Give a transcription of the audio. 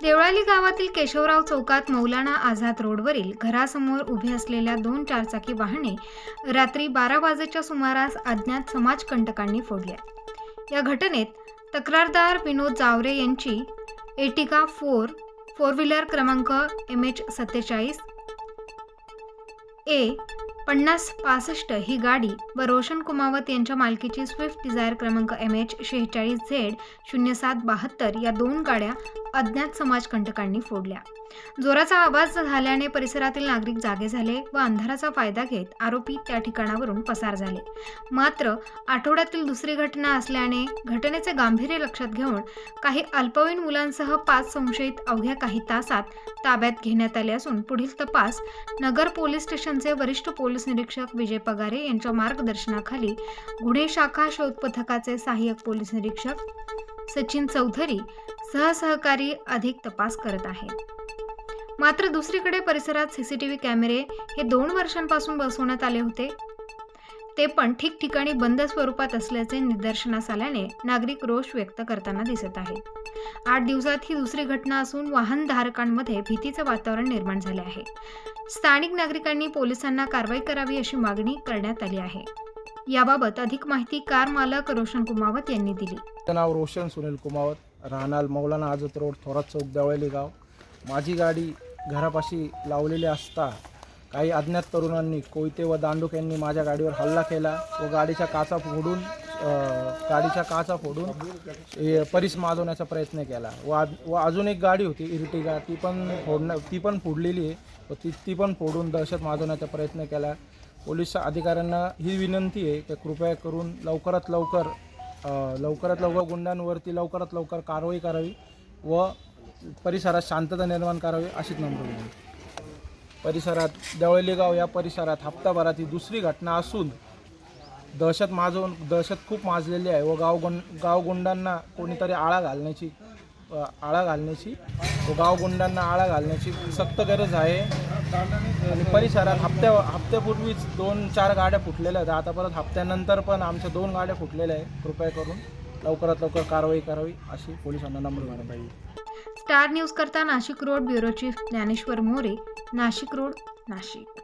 देवळाली गावातील केशवराव चौकात मौलाना आझाद रोडवरील घरासमोर उभी असलेल्या 2 चारचाकी वाहने रात्री 12 वाजेच्या सुमारास अज्ञात समाजकंटकांनी फोडल्या। या घटनेत तक्रारदार विनोद जावरे यांची एर्टिगा फोर व्हीलर क्रमांक MH47 A 5065 ही गाडी व रोशन कुमावत यांच्या मालकीची स्विफ्ट डिझायर क्रमांक MH46Z 0772 या 2 गाड्या अज्ञात समाजकंटकांनी फोडल्या। जोराचा आवाज झाल्याने परिसरातील नागरिक जागे झाले व अंधाराचा फायदा घेत आरोपी त्या ठिकाणावरून पसार झाले। मात्र आठवड्यातील दुसरी घटना असल्याने घटनेचे गांभीर्य लक्षात घेऊन काही अल्पवयीन मुलांसह 5 संशयित अवघ्या काही तासात ताब्यात घेण्यात आले असून पुढील तपास नगर पोलीस स्टेशनचे वरिष्ठ पोलीस निरीक्षक विजय पगारे यांच्या मार्गदर्शनाखाली गुन्हे शाखा शोध पथकाचे सहाय्यक पोलीस निरीक्षक सचिन चौधरी सहकारी अधिक तपास करत आहेत। मात्र दुसरीकडे परिसरात सीसीटीव्ही कॅमेरे हे 2 वर्षांपासून बसवण्यात आले होते, ते पण ठिकठिकाणी बंद स्वरूपात असल्याचे निदर्शनास आल्याने नागरिक रोष व्यक्त करताना दिसत आहेत। 8 दिवसात ही दुसरी घटना असून वाहनधारकांमध्ये भीतीचे वातावरण निर्माण झाले आहे। स्थानिक नागरिकांनी पोलिसांना कारवाई करावी अशी मागणी करण्यात आली आहे। याबाबत अधिक माहिती कार मालक रोशन कुमावत यांनी दिली। नाव रोशन सुनील कुमावत, राहणार मौलाना आझाद रोड, थोरात चौक, देवळाली गाव। माझी गाडी घरापाशी लावलेली असता काही अज्ञात तरुणांनी कोयते व दांडुक्यांनी माझ्या गाडीवर हल्ला केला व गाडीच्या काचा फोडून परिस माजवण्याचा प्रयत्न केला व अजून एक गाडी होती एर्टिगा, ती पण फोडलेली आहे व ती पण फोडून दहशत माजवण्याचा प्रयत्न केला। पोलीस अधिकाऱ्यांना ही विनंती आहे की कृपया करून लवकरात लवकर गुंडांवरती लवकरात लवकर कारवाई करावी व परिसरात शांतता निर्माण करावी अशी नम्र विनंती। परिसरात देवळाली गाव या परिसरात हप्ताभरात ही दुसरी घटना असून दहशत खूप माजलेली आहे व गावगुंडांना कोणीतरी आळा घालण्याची सक्त गरज आहे। आणि परिसरात हप्त्यापूर्वीच 2-4 गाड्या फुटलेल्या आहेत, आता परत हप्त्यानंतर पण आमच्या 2 गाड्या फुटलेल्या आहेत। कृपया करून लवकरात लवकर कारवाई करावी अशी पोलिसांना नम्र विनंती आहे। स्टार न्यूज करता Nashik road bureau chief Dnyaneshwar More, Nashik road, Nashik.